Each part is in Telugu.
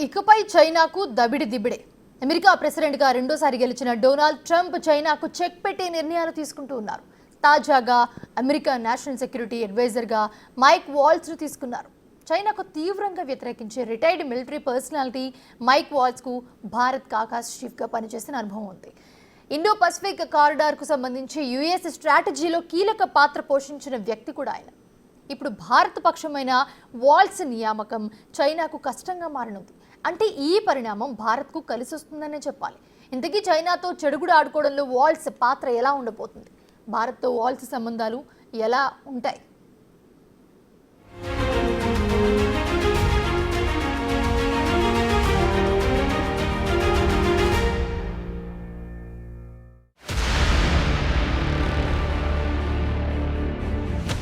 ఇకపై చైనాకు దబిడి దిబిడే. అమెరికా ప్రెసిడెంట్గా రెండోసారి గెలిచిన డొనాల్డ్ ట్రంప్ చైనాకు చెక్ పెట్టే నిర్ణయాలు తీసుకుంటూ ఉన్నారు. తాజాగా అమెరికా నేషనల్ సెక్యూరిటీ అడ్వైజర్గా మైక్ వాల్ట్జ్ను తీసుకున్నారు. చైనాకు తీవ్రంగా వ్యతిరేకించే రిటైర్డ్ మిలిటరీ పర్సనాలిటీ మైక్ వాల్ట్జ్కు భారత్ ఆకాశ్ చీఫ్గా పనిచేసిన అనుభవం ఉంది. ఇండో పసిఫిక్ కారిడార్కు సంబంధించి యుఎస్ స్ట్రాటజీలో కీలక పాత్ర పోషించిన వ్యక్తి కూడా ఆయన. ఇప్పుడు భారత పక్షమైన వాల్ట్జ్ నియామకం చైనాకు కష్టంగా మారనుంది. అంటే ఈ పరిణామం భారత్కు కలిసి వస్తుందనే చెప్పాలి. ఇంతకీ చైనాతో చెడుగుడు ఆడుకోవడంలో వాల్ట్జ్ పాత్ర ఎలా ఉండబోతుంది? భారత్తో వాల్ట్జ్ సంబంధాలు ఎలా ఉంటాయి?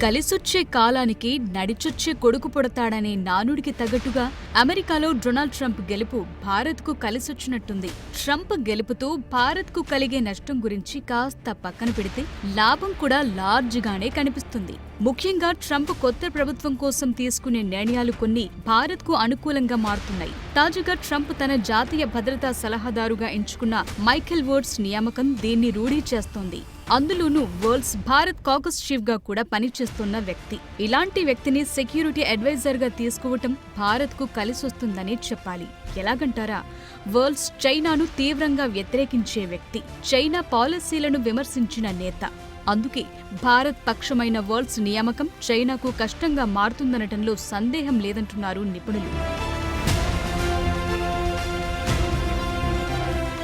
కలిసొచ్చే కాలానికి నడిచొచ్చే కొడుకు పుడతాడనే నానుడికి తగ్గట్టుగా అమెరికాలో డొనాల్డ్ ట్రంప్ గెలుపు భారత్కు కలిసొచ్చినట్టుంది. ట్రంప్ గెలుపుతో భారత్కు కలిగే నష్టం గురించి కాస్త పక్కన పెడితే లాభం కూడా లార్జ్గానే కనిపిస్తుంది. ముఖ్యంగా ట్రంప్ కొత్త ప్రభుత్వం కోసం తీసుకునే నిర్ణయాలు కొన్ని భారత్కు అనుకూలంగా మారుతున్నాయి. తాజాగా ట్రంప్ తన జాతీయ భద్రతా సలహాదారుగా ఎంచుకున్న మైఖేల్ వాల్ట్జ్ నియామకం దీన్ని రూఢీ చేస్తోంది. అందులోనూ వాల్ట్జ్ భారత్ కాకస్ చీఫ్ గా కూడా పనిచేస్తున్న వ్యక్తి. ఇలాంటి వ్యక్తిని సెక్యూరిటీ అడ్వైజర్ గా తీసుకోవటం భారత్ కు కలిసొస్తుందనే చెప్పాలి. ఎలాగంటారా? వాల్ట్జ్ చైనాను తీవ్రంగా వ్యతిరేకించే వ్యక్తి, చైనా పాలసీలను విమర్శించిన నేత. అందుకే భారత్ పక్షమైన వాల్ట్జ్ నియామకం చైనాకు కష్టంగా మారుతుందనటంలో సందేహం లేదంటున్నారు నిపుణులు.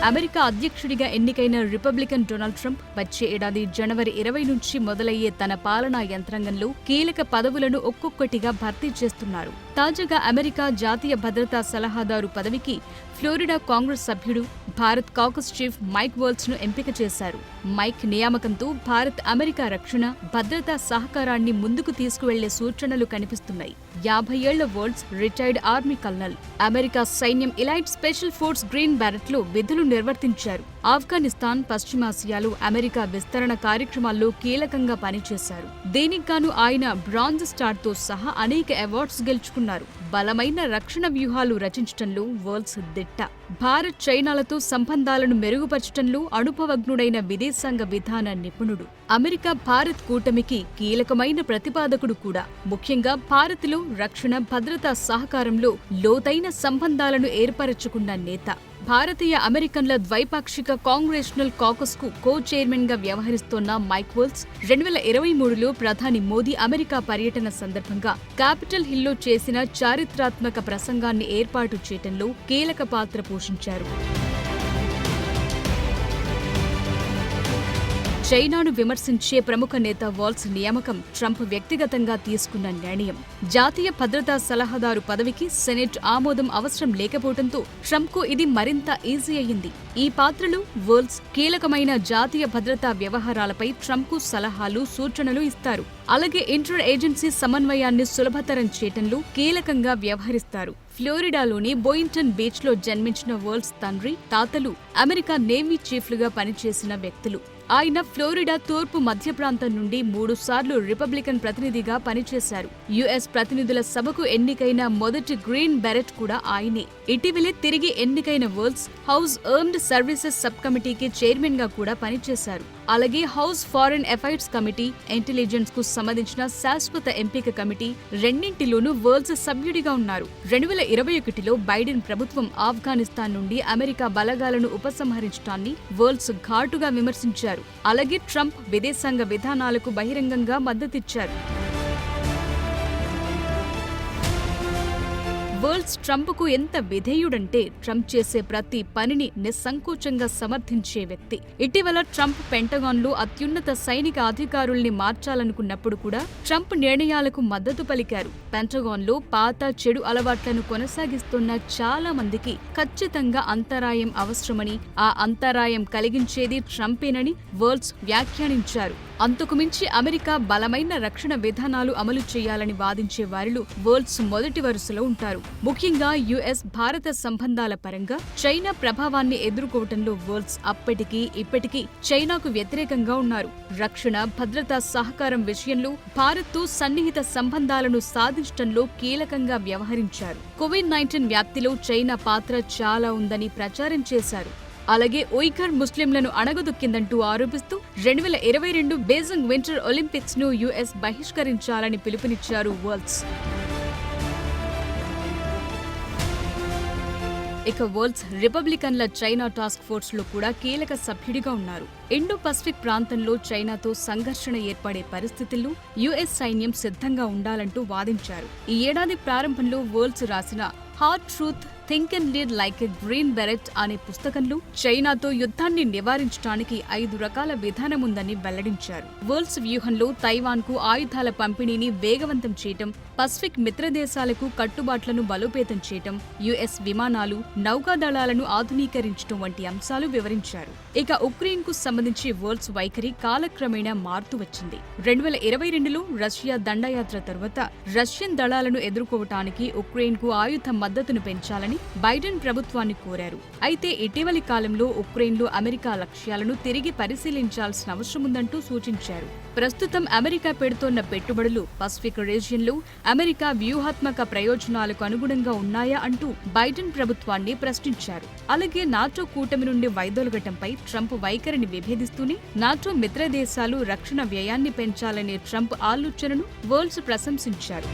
అమెరికా అధ్యక్షుడిగా ఎన్నికైన రిపబ్లికన్ డొనాల్డ్ ట్రంప్ వచ్చే ఏడాది జనవరి 20 నుంచి మొదలయ్యే తన పాలనా యంత్రాంగంలో కీలక పదవులను ఒక్కొక్కటిగా భర్తీ చేస్తున్నారు. తాజాగా అమెరికా జాతీయ భద్రతా సలహాదారు పదవికి ఫ్లోరిడా కాంగ్రెస్ సభ్యుడు, భారత్ కాకస్ చీఫ్ మైక్ వాల్ట్జ్ను ఎంపిక చేశారు. మైక్ నియామకంతో భారత్ అమెరికా రక్షణ, భద్రతా సహకారాన్ని ముందుకు తీసుకువెళ్లే సూచనలు కనిపిస్తున్నాయి. 50 ఏళ్ల waltz retired army colonel. America సైన్యం ఎలైట్ స్పెషల్ ఫోర్స్ గ్రీన్ బ్యారెట్లో విధులు నిర్వర్తించారు. ఆఫ్ఘనిస్తాన్, పశ్చిమాసియాలో అమెరికా విస్తరణ కార్యక్రమాల్లో కీలకంగా పనిచేశారు. దీనికిగాను ఆయన బ్రాంజ్ స్టార్తో సహా అనేక అవార్డ్స్ గెలుచుకున్నారు. బలమైన రక్షణ వ్యూహాలు రచించటంలో వాల్ట్జ్ దిట్ట. భారత్ చైనాలతో సంబంధాలను మెరుగుపరచటంలో అనుభవజ్ఞుడైన విదేశాంగ విధాన నిపుణుడు. అమెరికా భారత్ కూటమికి కీలకమైన ప్రతిపాదకుడు కూడా. ముఖ్యంగా భారత్లో రక్షణ, భద్రతా సహకారంలో లోతైన సంబంధాలను ఏర్పరచుకున్న నేత. భారతీయ అమెరికన్ల ద్వైపాక్షిక కాంగ్రెషనల్ కాకస్ కు కో చైర్మన్ గా వ్యవహరిస్తోన్న మైక్ వాల్ట్జ్ 2023లో ప్రధాని మోదీ అమెరికా పర్యటన సందర్భంగా క్యాపిటల్ హిల్లో చేసిన చారిత్రాత్మక ప్రసంగాన్ని ఏర్పాటు చేయటంలో కీలక పాత్ర పోషించారు. చైనాను విమర్శించే ప్రముఖ నేత వాల్ట్జ్ నియామకం ట్రంప్ వ్యక్తిగతంగా తీసుకున్న నిర్ణయం. జాతీయ భద్రతా సలహాదారు పదవికి సెనెట్ ఆమోదం అవసరం లేకపోవడంతో ట్రంప్కు ఇది మరింత ఈజీ అయ్యింది. ఈ పాత్రలో వాల్ట్జ్ కీలకమైన జాతీయ భద్రతా వ్యవహారాలపై ట్రంప్కు సలహాలు, సూచనలు ఇస్తారు. అలాగే ఇంటర్ ఏజెన్సీ సమన్వయాన్ని సులభతరం చేయటంలో కీలకంగా వ్యవహరిస్తారు. ఫ్లోరిడాలోని బోయింగ్టన్ బీచ్లో జన్మించిన వాల్ట్జ్ తండ్రి, తాతలు అమెరికా నేవీ చీఫ్లుగా పనిచేసిన వ్యక్తులు. ఆయన ఫ్లోరిడా తూర్పు మధ్య ప్రాంతం నుండి 3 సార్లు రిపబ్లికన్ ప్రతినిధిగా పనిచేశారు. యుఎస్ ప్రతినిధుల సభకు ఎన్నికైన మొదటి గ్రీన్ బెరెట్ కూడా ఆయనే. ఇటీవలే తిరిగి ఎన్నికైన waltz house armed services sub కమిటీకి చైర్మన్ గా కూడా పనిచేశారు. అలాగే house foreign affairs committee, intelligence కు సంబంధించిన శాశ్వత ఎంపిక కమిటీ రెండింటిలోనూ వాల్ట్జ్ సభ్యుడిగా ఉన్నారు. 2021లో బైడెన్ ప్రభుత్వం ఆఫ్ఘనిస్తాన్ నుండి అమెరికా బలగాలను ఉపసంహరించడాన్ని వాల్ట్జ్ ఘాటుగా విమర్శించారు. అలాగే ట్రంప్ విదేశాంగ విధానాలకు బహిరంగంగా మద్దతిచ్చారు. వాల్ట్జ్ ట్రంప్కు ఎంత విధేయుడంటే ట్రంప్ చేసే ప్రతి పనిని నిస్సంకోచంగా సమర్థించే వ్యక్తి. ఇటీవల ట్రంప్ పెంటగాన్లో అత్యున్నత సైనిక అధికారుల్ని మార్చాలనుకున్నప్పుడు కూడా ట్రంప్ నిర్ణయాలకు మద్దతు పలికారు. పెంటగాన్లో పాత చెడు అలవాట్లను కొనసాగిస్తున్న చాలా మందికి ఖచ్చితంగా అంతరాయం అవసరమని, ఆ అంతరాయం కలిగించేది ట్రంపేనని వాల్ట్జ్ వ్యాఖ్యానించారు. అంతకుమించి అమెరికా బలమైన రక్షణ విధానాలు అమలు చేయాలని వాదించే వారిలో వాల్ట్జ్ మొదటి వరుసలో ఉంటారు. ముఖ్యంగా ముఖ్యంగా యుఎస్ భారత సంబంధాల పరంగా చైనా ప్రభావాన్ని ఎదుర్కోవటంలో వరల్డ్స్ అప్పటికీ ఇప్పటికీ చైనాకు వ్యతిరేకంగా ఉన్నారు. రక్షణ, భద్రతా సహకారం విషయంలో భారత్తో సన్నిహిత సంబంధాలను సాధించడంలో కీలకంగా వ్యవహరించారు. కోవిడ్-19 వ్యాప్తిలో చైనా పాత్ర చాలా ఉందని ప్రచారం చేశారు. అలాగే ఉయ్ఘర్ ముస్లింలను అణగదొక్కిందంటూ ఆరోపిస్తూ 2022 బీజింగ్ వింటర్ ఒలింపిక్స్ ను యుఎస్ బహిష్కరించాలని పిలుపునిచ్చారు వరల్డ్స్. ఇక వరల్డ్స్ రిపబ్లికన్ల చైనా టాస్క్ ఫోర్స్ లో కూడా కీలక సభ్యుడిగా ఉన్నారు. ఇండో పసిఫిక్ ప్రాంతంలో చైనాతో సంఘర్షణ ఏర్పడే పరిస్థితుల్లో యుఎస్ సైన్యం సిద్ధంగా ఉండాలంటూ వాదించారు. ఈ ఏడాది ప్రారంభంలో వరల్డ్స్ రాసిన hard truth think and lead like a green beret అనే పుస్తకంలో చైనాతో యుద్ధాన్ని నివారించడానికి 5 రకాల విధానముందని వెల్లడించారు. వరల్డ్స్ వ్యూహంలో తైవాన్కు ఆయుధాల పంపిణీని వేగవంతం చేయటం, పసిఫిక్ మిత్రదేశాలకు కట్టుబాట్లను బలోపేతం చేయటం, యుఎస్ విమానాలు, నౌకాదళాలను ఆధునీకరించడం వంటి అంశాలు వివరించారు. ఇక ఉక్రెయిన్కు సంబంధించి వరల్డ్స్ వైఖరి కాలక్రమేణా మారుతూ వచ్చింది. 2022లో రష్యా దండయాత్ర తరువాత రష్యన్ దళాలను ఎదుర్కోవటానికి ఉక్రెయిన్కు ఆయుధ మద్దతును పెంచాలని బైడెన్ ప్రభుత్వాన్ని కోరారు. అయితే ఇటీవలి కాలంలో ఉక్రెయిన్లో అమెరికా లక్ష్యాలను తిరిగి పరిశీలించాల్సిన అవసరముందంటూ సూచించారు. ప్రస్తుతం అమెరికా పెడుతోన్న పెట్టుబడులు పసిఫిక్ రీజియన్లో అమెరికా వ్యూహాత్మక ప్రయోజనాలకు అనుగుణంగా ఉన్నాయా అంటూ బైడెన్ ప్రభుత్వాన్ని ప్రశ్నించారు. అలాగే నాటో కూటమి నుండి వైదొలగటంపై ట్రంప్ వైఖరిని విభేదిస్తూనే నాటో మిత్ర దేశాలు రక్షణ వ్యయాన్ని పెంచాలనే ట్రంప్ ఆలోచనను వరల్డ్స్ ప్రశంసించారు.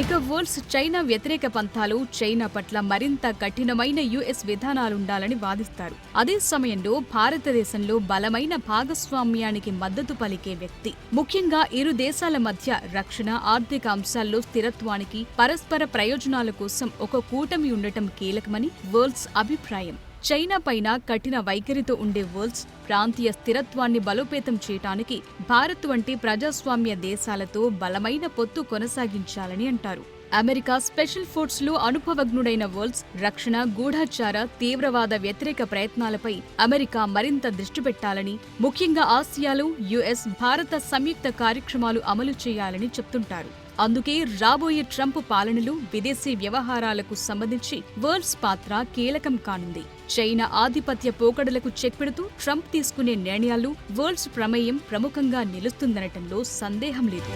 ఇక వరల్డ్స్ చైనా వ్యతిరేక పంథాలు చైనా పట్ల మరింత కఠినమైన యుఎస్ విధానాలుండాలని వాదిస్తారు. అదే సమయంలో భారతదేశంలో బలమైన భాగస్వామ్యానికి మద్దతు పలికే వ్యక్తి, ముఖ్యంగా ఇరు దేశాల మధ్య రక్షణ, ఆర్థిక అంశాల్లో స్థిరత్వానికి, పరస్పర ప్రయోజనాల కోసం ఒక కూటమి ఉండటం కీలకమని వరల్డ్స్ అభిప్రాయం. చైనా పైన కఠిన వైఖరితో ఉండే వరల్డ్స్ ప్రాంతీయ స్థిరత్వాన్ని బలోపేతం చేయటానికి భారత్ వంటి ప్రజాస్వామ్య దేశాలతో బలమైన పొత్తు కొనసాగించాలని అంటారు. అమెరికా స్పెషల్ ఫోర్స్ లో అనుభవజ్ఞుడైన వరల్డ్స్ రక్షణ, గూఢచార, తీవ్రవాద వ్యతిరేక ప్రయత్నాలపై అమెరికా మరింత దృష్టి పెట్టాలని, ముఖ్యంగా ఆసియాలో యుఎస్, భారత సంయుక్త కార్యక్రమాలు అమలు చేయాలని చెప్తుంటారు. అందుకే రాబోయే ట్రంప్ పాలనలో విదేశీ వ్యవహారాలకు సంబంధించి వరల్డ్స్ పాత్ర కీలకం కానుంది. చైనా ఆధిపత్య పోకడలకు చెక్ పెడుతూ ట్రంప్ తీసుకునే నిర్ణయాలు వరల్డ్స్ ప్రమేయం ప్రముఖంగా నిలుస్తుందనటంలో సందేహం లేదు.